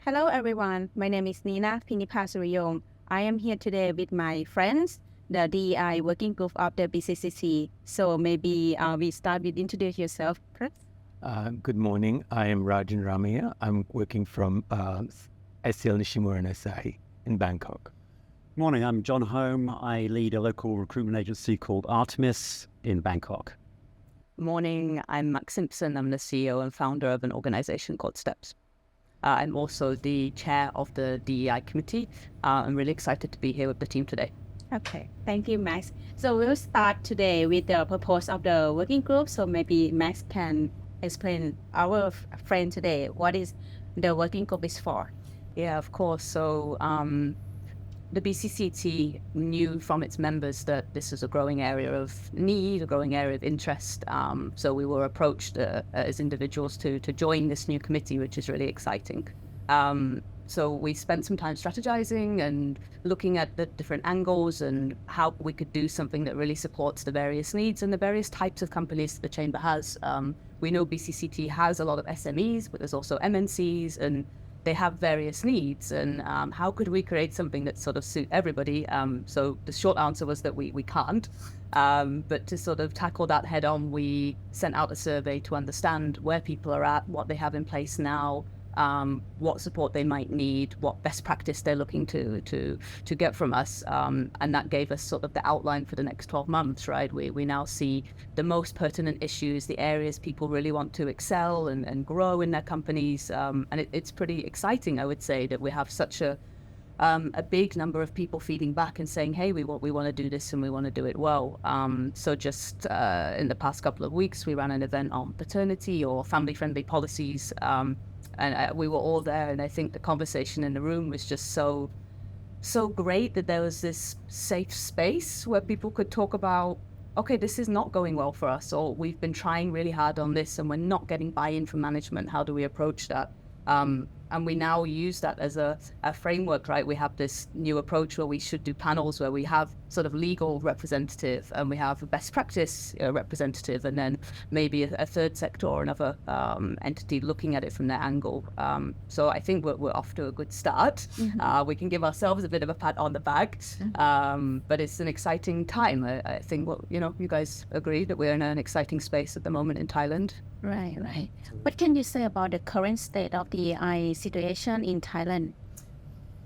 Hello everyone, my name is Phinnipha Suriyong. I am here today with my friends, the DEI Working Group of the BCCT. So maybe we start with introduce yourself first. Good morning. I am Rajen Ramiah. I'm working from SL Nishimura and Asahi in Bangkok. Morning, I'm John Holme. I lead a local recruitment agency called Artemis in Bangkok. Morning, I'm Simpson. I'm the CEO and founder of an organization called Steps. I'm also the chair of the DEI committee. I'm really excited to be here with the team today. Okay, thank you, Max. So we'll start today with the purpose of the working group. So maybe Max can explain our friend today what is the working group is for. Yeah, of course. So the BCCT knew from its members that this is a growing area of need, a growing area of interest. So we were approached as individuals to join this new committee, which is really exciting. So we spent some time strategizing and looking at the different angles and how we could do something that really supports the various needs and the various types of companies the chamber has. We know BCCT has a lot of SMEs, but there's also MNCs, and they have various needs, and how could we create something that sort of suit everybody? So the short answer was that we can't, but to sort of tackle that head on, we sent out a survey to understand where people are at, what they have in place now, what support they might need, what best practice they're looking to get from us, and that gave us sort of the outline for the next 12 months, right? We now see the most pertinent issues, the areas people really want to excel and grow in their companies, and it's pretty exciting, I would say, that we have such a big number of people feeding back and saying, hey, we want to do this and we want to do it well. So just in the past couple of weeks, we ran an event on paternity or family-friendly policies, and we were all there, and I think the conversation in the room was just so great that there was this safe space where people could talk about, okay, this is not going well for us, or we've been trying really hard on this and we're not getting buy-in from management. How do we approach that? And we now use that as a framework, right? We have this new approach where we should do panels where we have sort of legal representative and we have a best practice representative, and then maybe a third sector or another entity looking at it from their angle. So I think we're off to a good start. Mm-hmm. We can give ourselves a bit of a pat on the back, but it's an exciting time. I think you guys agree that we're in an exciting space at the moment in Thailand. Right. What can you say about the current state of the AI situation in Thailand?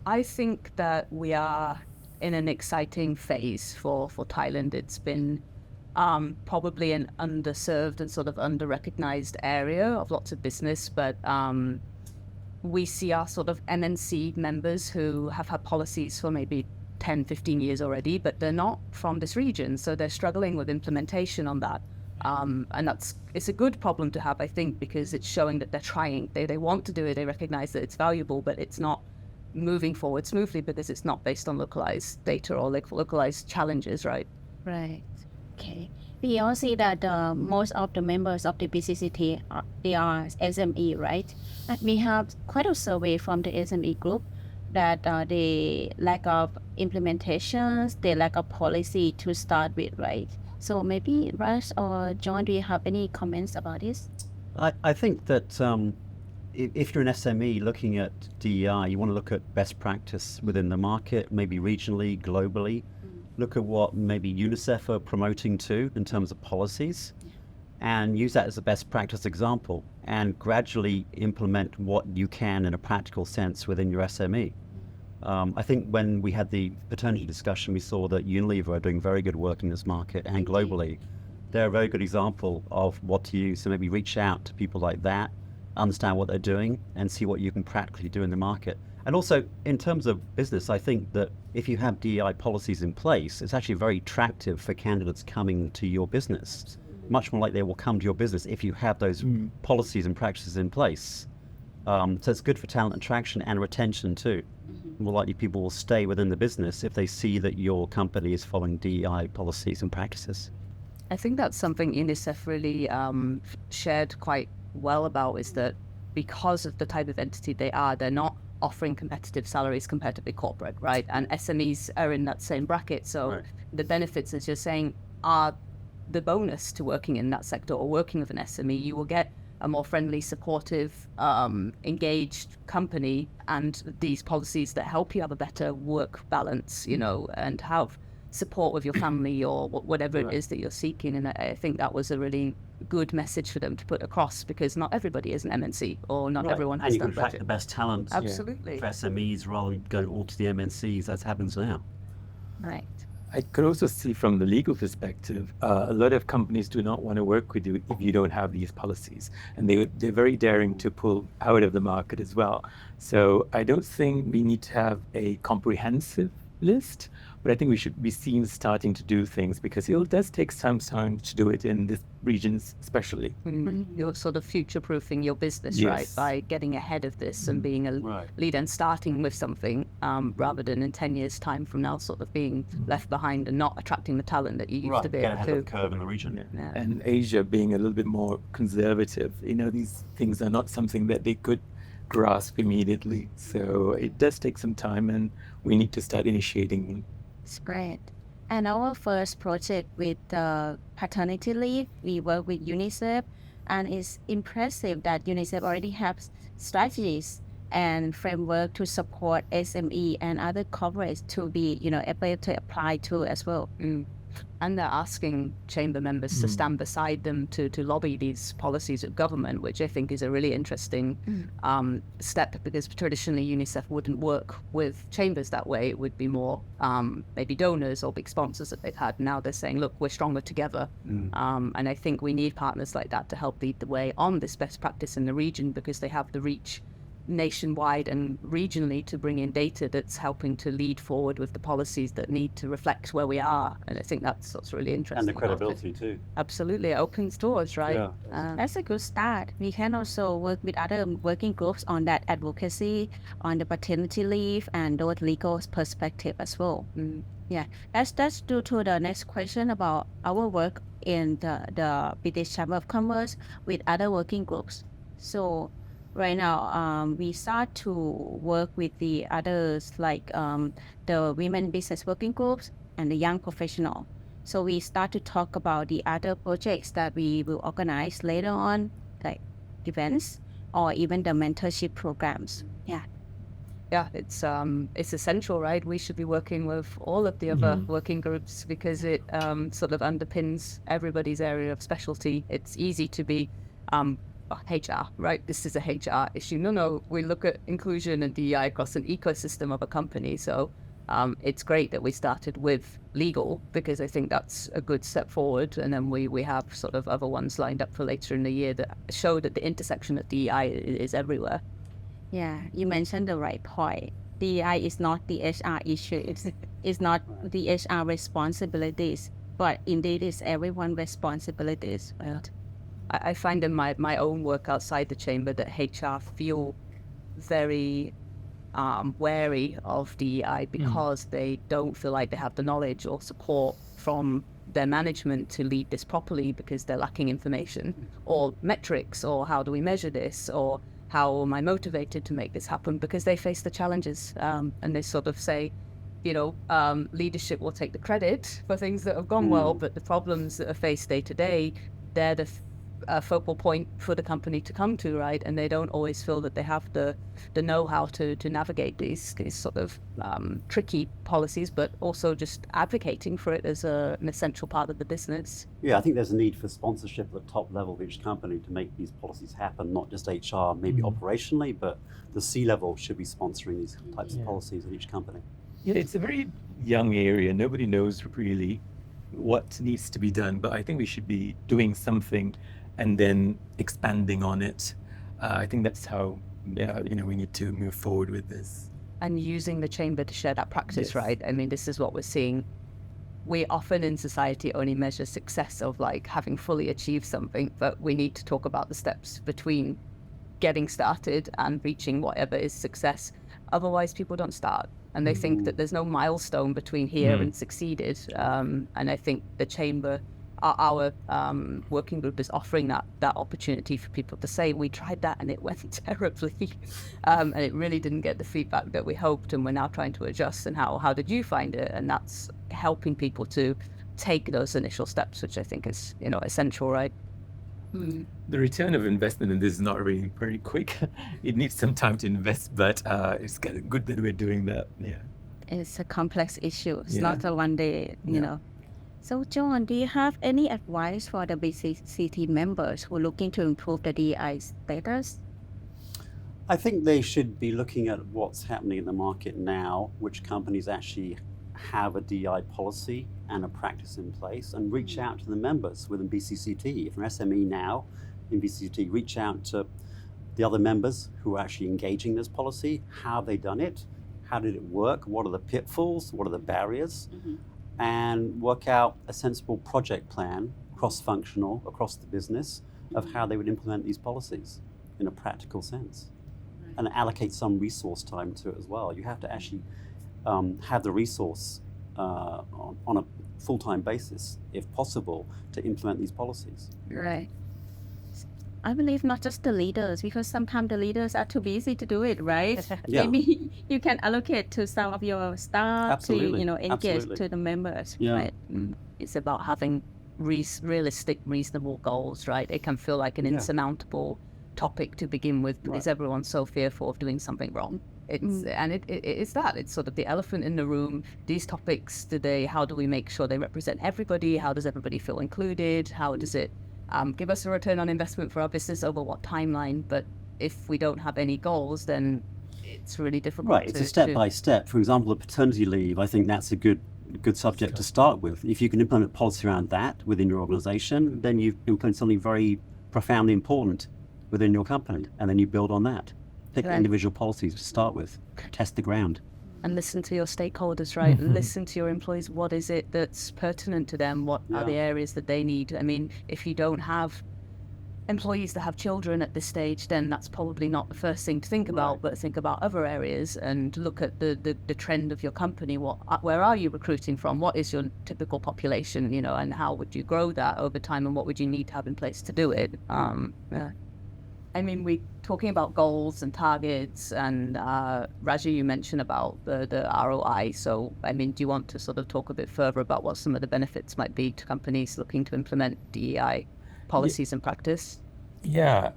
I think that we are in an exciting phase for Thailand. It's been probably an underserved and sort of under-recognized area of lots of business, but we see our sort of MNC members who have had policies for maybe 10, 15 years already, but they're not from this region, so they're struggling with implementation on that. And it's a good problem to have, I think, because it's showing that they're trying. They want to do it, they recognize that it's valuable, but it's not moving forward smoothly because it's not based on localized data or localized challenges, right? Right. Okay. We all see that most of the members of the BCCT, they are SME, right? And we have quite a survey from the SME group that they lack of implementations, they lack of policy to start with, right? So maybe Raj or John, do you have any comments about this? I think that if you're an SME looking at DEI, you want to look at best practice within the market, maybe regionally, globally. Look at what maybe UNICEF are promoting too in terms of policies, and use that as a best practice example and gradually implement what you can in a practical sense within your SME. I think when we had the paternity discussion, we saw that Unilever are doing very good work in this market and globally. They're a very good example of what to use. So maybe reach out to people like that, understand what they're doing, and see what you can practically do in the market. And also, in terms of business, I think that if you have DEI policies in place, it's actually very attractive for candidates coming to your business. Much more like they will come to your business if you have those policies and practices in place. So it's good for talent attraction and retention too. More likely people will stay within the business if they see that your company is following DEI policies and practices. I think that's something UNICEF really shared quite well about, is that because of the type of entity they are, they're not offering competitive salaries compared to big corporate, right? And SMEs are in that same bracket. So the benefits, as you're saying, are the bonus to working in that sector or working with an SME. You will get a more friendly, supportive, engaged company, and these policies that help you have a better work balance, you know, and have support with your family or whatever it is that you're seeking. And I think that was a really good message for them to put across, because not everybody is an MNC, or not everyone has and you done can attract budget. the best talent Absolutely. for SMEs rather than going all to the MNCs as happens now. Right. I could also see from the legal perspective, a lot of companies do not want to work with you if you don't have these policies. And they're very daring to pull out of the market as well. So I don't think we need to have a comprehensive list, but I think we should be seen starting to do things, because it does take some time to do it in this regions especially. You're sort of future-proofing your business, right, Yes. by getting ahead of this and being a leader and starting with something, rather than in 10 years' time from now sort of being left behind and not attracting the talent that you used to be Get able ahead to. of the curve in the region. Yeah. Yeah. And Asia being a little bit more conservative, you know, these things are not something that they could grasp immediately. So it does take some time, and we need to start initiating. It's great. And our first project with paternity leave, we work with UNICEF, and it's impressive that UNICEF already has strategies and framework to support SME and other corporates to be, you know, able to apply to as well. And they're asking chamber members to stand beside them to lobby these policies of government, which I think is a really interesting step, because traditionally UNICEF wouldn't work with chambers that way. It would be more maybe donors or big sponsors that they've had. Now they're saying, look, we're stronger together. And I think we need partners like that to help lead the way on this best practice in the region, because they have the reach nationwide and regionally to bring in data that's helping to lead forward with the policies that need to reflect where we are. And I think that's what's really interesting. And the about it. credibility too. Absolutely, it opens doors, right? Yeah. That's a good start. We can also work with other working groups on that advocacy, on the paternity leave, and those legal perspective as well. Yeah, let's do to the next question about our work in the British Chamber of Commerce with other working groups. So right now, we start to work with the others, like the women business working groups and the young professional. So we start to talk about the other projects that we will organize later on, like events or even the mentorship programs. Yeah. Yeah, it's essential, right? We should be working with all of the other working groups, because it sort of underpins everybody's area of specialty. It's easy to be HR, right? This is a HR issue. No, we look at inclusion and DEI across an ecosystem of a company. So it's great that we started with legal, because I think that's a good step forward. And then we have sort of other ones lined up for later in the year that show that the intersection of DEI is everywhere. Yeah, you mentioned the right point. DEI is not the HR issue. It's not the HR responsibilities, but indeed it's everyone's responsibilities. Right? I find in my own work outside the chamber that HR feel very wary of DEI, because they don't feel like they have the knowledge or support from their management to lead this properly, because they're lacking information or metrics, or how do we measure this, or how am I motivated to make this happen, because they face the challenges and they sort of say, you know, leadership will take the credit for things that have gone well, but the problems that are faced day to day, they're the focal point for the company to come to, right? And they don't always feel that they have the know-how to navigate these sort of tricky policies, but also just advocating for it as an essential part of the business. Yeah, I think there's a need for sponsorship at the top level of each company to make these policies happen, not just HR, maybe operationally, but the C-level should be sponsoring these types of policies at each company. Yeah, it's a very young area. Nobody knows really what needs to be done, but I think we should be doing something and then expanding on it. I think that's how we need to move forward with this. And using the chamber to share that practice, Yes. right? I mean, this is what we're seeing. We often in society only measure success of like having fully achieved something, but we need to talk about the steps between getting started and reaching whatever is success. Otherwise, people don't start. And they think that there's no milestone between here and succeeded. And I think the chamber, our working group is offering that opportunity for people to say, we tried that and it went terribly. And it really didn't get the feedback that we hoped. And we're now trying to adjust. And how did you find it? And that's helping people to take those initial steps, which I think is, essential, right? The return of investment in this is not really very quick. It needs some time to invest, but it's good that we're doing that. Yeah. It's a complex issue. It's Yeah. not a one day, you Yeah. know. So, John, do you have any advice for the BCCT members who are looking to improve the DEI status? I think they should be looking at what's happening in the market now, which companies actually have a DEI policy and a practice in place, and reach out to the members within BCCT. If you're an SME now in BCCT, reach out to the other members who are actually engaging this policy. How have they done it? How did it work? What are the pitfalls? What are the barriers? And work out a sensible project plan, cross-functional, across the business, of how they would implement these policies in a practical sense. And allocate some resource time to it as well. You have to actually have the resource on a full-time basis, if possible, to implement these policies. Right. I believe not just the leaders, because sometimes the leaders are too busy to do it, right? Yeah. Maybe you can allocate to some of your staff Absolutely. to, engage Absolutely. to the members, Yeah. right? It's about having realistic, reasonable goals, right? It can feel like an Yeah. insurmountable topic to begin with because everyone's so fearful of doing something wrong. It's that. It's sort of the elephant in the room. These topics today, how do we make sure they represent everybody? How does everybody feel included? How does it give us a return on investment for our business over what timeline? But if we don't have any goals, then it's really difficult. Right, it's a step by step. For example, the paternity leave, I think that's a good subject to start with. If you can implement policy around that within your organization, then you've implemented something very profoundly important within your company, and then you build on that. Pick Right. individual policies to start with, test the ground. And listen to your stakeholders, right? Listen to your employees. What is it that's pertinent to them? What are the areas that they need? I mean, if you don't have employees that have children at this stage, then that's probably not the first thing to think about, but think about other areas and look at the trend of your company. Where are you recruiting from? What is your typical population, and how would you grow that over time, and what would you need to have in place to do it? I mean, we're talking about goals and targets, and Raja, you mentioned about the ROI. So, I mean, do you want to sort of talk a bit further about what some of the benefits might be to companies looking to implement DEI policies and practice? Yeah,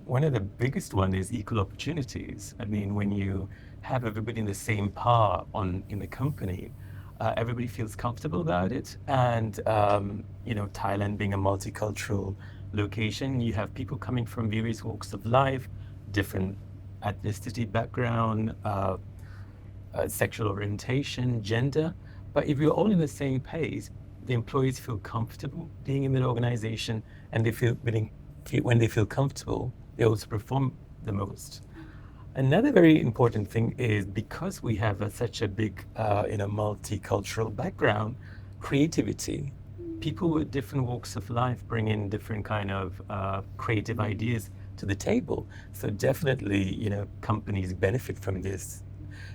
one of the biggest one is equal opportunities. I mean, when you have everybody in the same par in the company, everybody feels comfortable about it. And Thailand being a multicultural location, you have people coming from various walks of life, different ethnicity background, sexual orientation, gender. But if you're all in the same pace, the employees feel comfortable being in the organization, and when they feel comfortable, they also perform the most. Another very important thing is, because we have such a big multicultural background, creativity. People with different walks of life bring in different kind of creative ideas to the table. So definitely, companies benefit from this.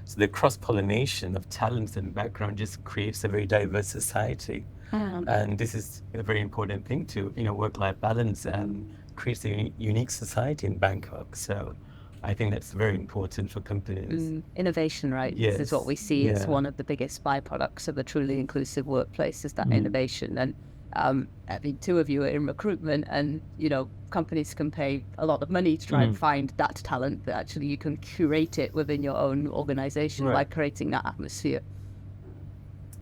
So the cross-pollination of talents and background just creates a very diverse society. And this is a very important thing to, work-life balance, and creates a unique society in Bangkok. So I think that's very important for companies. Innovation, right? Yes. This is what we see as Yeah. one of the biggest byproducts of a truly inclusive workplace, is that innovation. And I mean, two of you are in recruitment, and companies can pay a lot of money to try and find that talent, but actually you can curate it within your own organization by creating that atmosphere.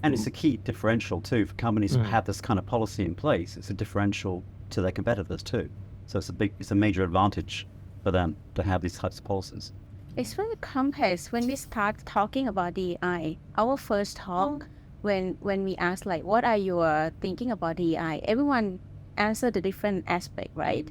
And it's a key differential too for companies who have this kind of policy in place. It's a differential to their competitors too. So it's a major advantage for them to have these types of policies. It's very complex. When we start talking about DEI, our first talk, when we ask what are your thinking about DEI, everyone answer the different aspect, right?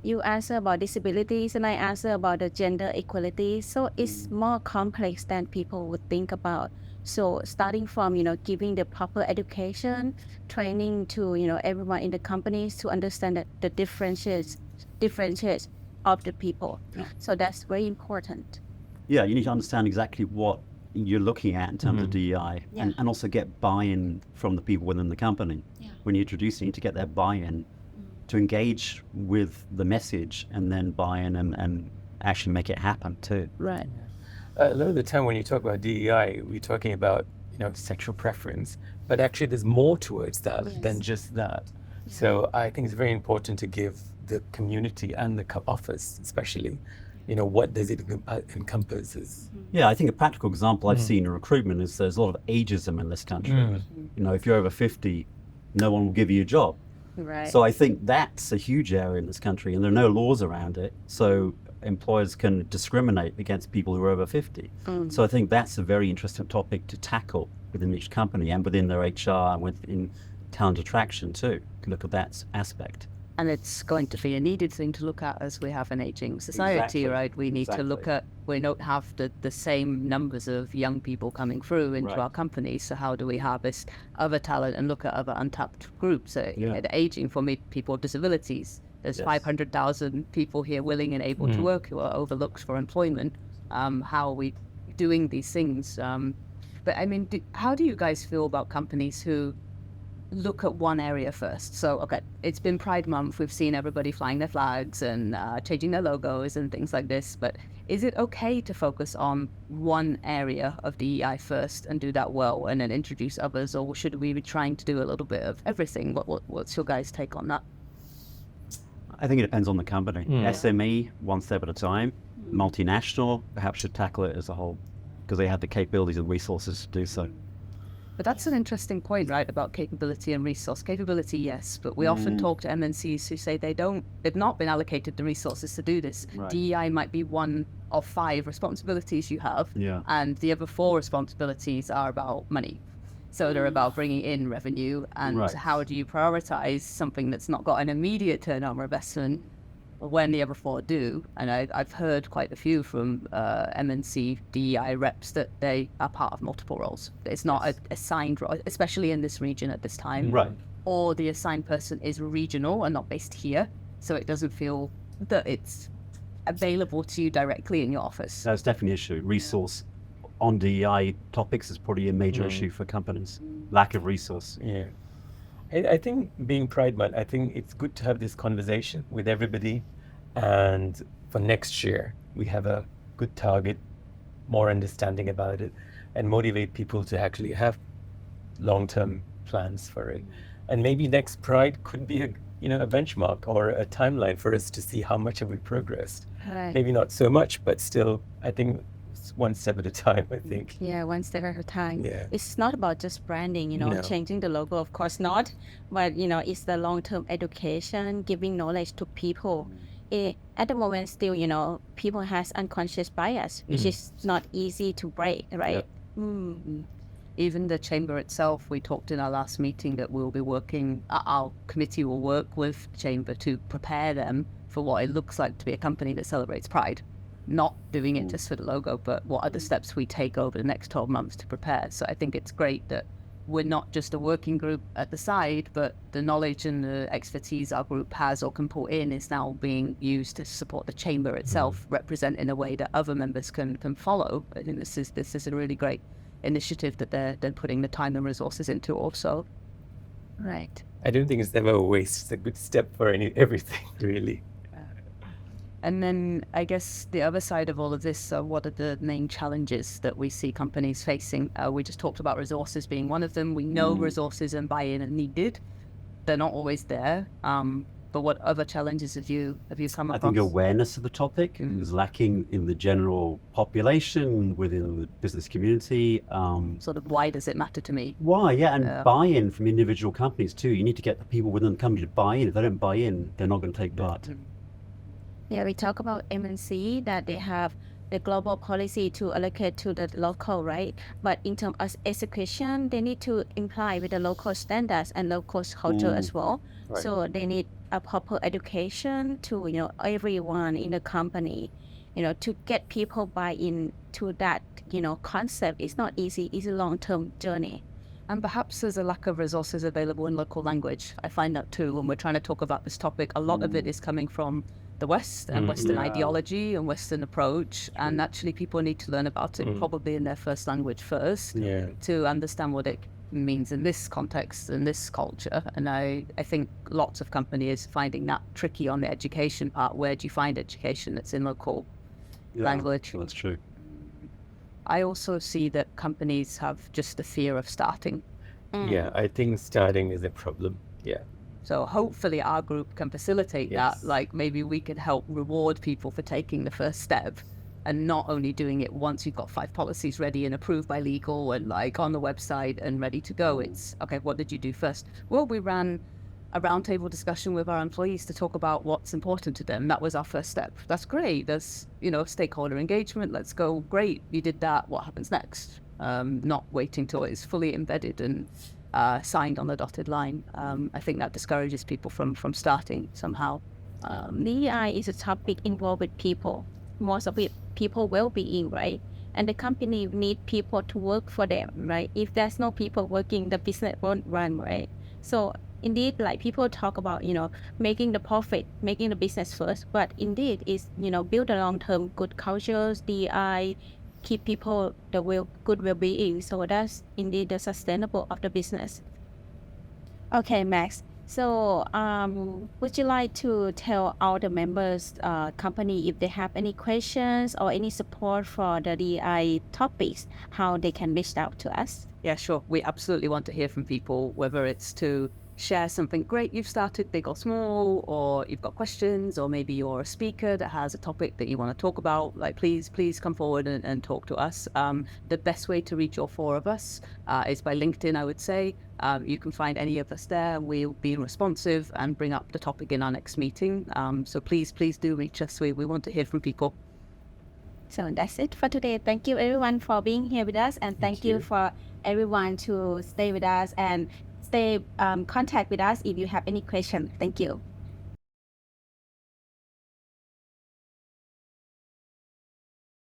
You answer about disabilities, and I answer about the gender equality. So it's more complex than people would think about. So starting from giving the proper education, training to everyone in the companies to understand that the differences of the people. So that's very important. Yeah, you need to understand exactly what you're looking at in terms of DEI, Yeah. and also get buy-in from the people within the company. Yeah. When you introduce it, you need to get their buy-in to engage with the message, and then buy-in and actually make it happen too. Right. A lot of the time when you talk about DEI, we're talking about sexual preference, but actually there's more towards that than just that. So I think it's very important to give the community and the office, especially, what does it encompasses? Yeah, I think a practical example I've seen in recruitment is there's a lot of ageism in this country. If you're over 50, no one will give you a job. Right. So I think that's a huge area in this country, and there are no laws around it. So employers can discriminate against people who are over 50. So I think that's a very interesting topic to tackle within each company and within their HR and within talent attraction too. Look at that aspect. And it's going to be a needed thing to look at as we have an aging society, Exactly. right? We need to look at, we don't have the same numbers of young people coming through into Right. our companies. So how do we harvest other talent and look at other untapped groups? Yeah. The aging for me, people with disabilities. There's Yes. 500,000 people here willing and able to work who are overlooked for employment. How are we doing these things? But I mean, how do you guys feel about companies who look at one area first? So, okay, it's been Pride Month. We've seen everybody flying their flags and changing their logos and things like this. But is it okay to focus on one area of DEI first and do that well and then introduce others? Or should we be trying to do a little bit of everything? What's your guys' take on that? I think it depends on the company. SME, one step at a time. Multinational, perhaps should tackle it as a whole because they have the capabilities and resources to do so. But that's an interesting point, right, about capability and resource. Capability, yes, but we often talk to MNCs who say they've not been allocated the resources to do this. Right. DEI might be one of 5 responsibilities you have, Yeah. and the other 4 responsibilities are about money. So they're about bringing in revenue, and Right. how do you prioritize something that's not got an immediate turn on investment when the other 4 do? And I've heard quite a few from MNC DEI reps that they are part of multiple roles. It's not a assigned role, especially in this region at this time. Right. Or the assigned person is regional and not based here, so it doesn't feel that it's available to you directly in your office. That's definitely an issue. Resource on DEI topics is probably a major issue for companies. Lack of resource. Yeah. I think being Pride Month, I think it's good to have this conversation with everybody. And for next year, we have a good target, more understanding about it, and motivate people to actually have long-term plans for it. And maybe next Pride could be a benchmark or a timeline for us to see how much have we progressed. Right. Maybe not so much, but still, I think it's one step at a time, I think. Yeah, one step at a time. Yeah. It's not about just branding, No. changing the logo, of course not. But, it's the long-term education, giving knowledge to people. At the moment, still, people has unconscious bias, which is not easy to break, right? Yep. Even the chamber itself, we talked in our last meeting that we'll be working, our committee will work with the chamber to prepare them for what it looks like to be a company that celebrates Pride. Not doing it just for the logo, but what are the steps we take over the next 12 months to prepare. So I think it's great that we're not just a working group at the side, but the knowledge and the expertise our group has or can put in is now being used to support the chamber itself, represent in a way that other members can follow. I think this is a really great initiative that they're putting the time and resources into also. Right. I don't think it's ever a waste. It's a good step for everything, really. And then I guess the other side of all of this, what are the main challenges that we see companies facing? We just talked about resources being one of them. We know resources and buy-in are needed. They're not always there. But what other challenges have you come I across? think awareness of the topic is lacking in the general population, within the business community. Sort of, why does it matter to me? Why? Yeah, and buy-in from individual companies too. You need to get the people within the company to buy in. If they don't buy in, they're not going to take part. Yeah, we talk about MNC that they have the global policy to allocate to the local, right? But in terms of execution, they need to imply with the local standards and local culture as well. Right. So they need a proper education to everyone in the company, to get people buy in to that concept. It's not easy. It's a long-term journey. And perhaps there's a lack of resources available in local language. I find that too when we're trying to talk about this topic. A lot of it is coming from the West and Western ideology and Western approach, and actually people need to learn about it probably in their first language first to understand what it means in this context and this culture. And I think lots of companies finding that tricky on the education part. Where do you find education that's in local language? That's true. I also see that companies have just the fear of starting. Yeah, I think starting is a problem. Yeah. So hopefully our group can facilitate Yes. that. Like maybe we could help reward people for taking the first step and not only doing it once you've got 5 policies ready and approved by legal and like on the website and ready to go. It's okay, what did you do first? Well, we ran a roundtable discussion with our employees to talk about what's important to them. That was our first step. That's great. There's, stakeholder engagement. Let's go. Great. You did that. What happens next? Not waiting till it's fully embedded and signed on the dotted line. I think that discourages people from starting somehow. DEI is a topic involved with people. Most of it, people well-being, right? And the company need people to work for them, right? If there's no people working, the business won't run, right? So indeed, like people talk about, making the profit, making the business first, but indeed is, build a long-term good cultures, DEI, keep people good well-being. So that's indeed the sustainable of the business. Okay, Max. So, would you like to tell all the members, company, if they have any questions or any support for the DEI topics, how they can reach out to us? Yeah, sure. We absolutely want to hear from people, whether it's to share something great you've started, big or small, or you've got questions, or maybe you're a speaker that has a topic that you want to talk about. Like, please come forward and talk to us. The best way to reach all 4 of us is by LinkedIn, I would say. You can find any of us there. We'll be responsive and bring up the topic in our next meeting. So please do reach us. We want to hear from people. So that's it for today. Thank you everyone for being here with us, and thank you for everyone to stay with us and stay contact with us if you have any questions. Thank you.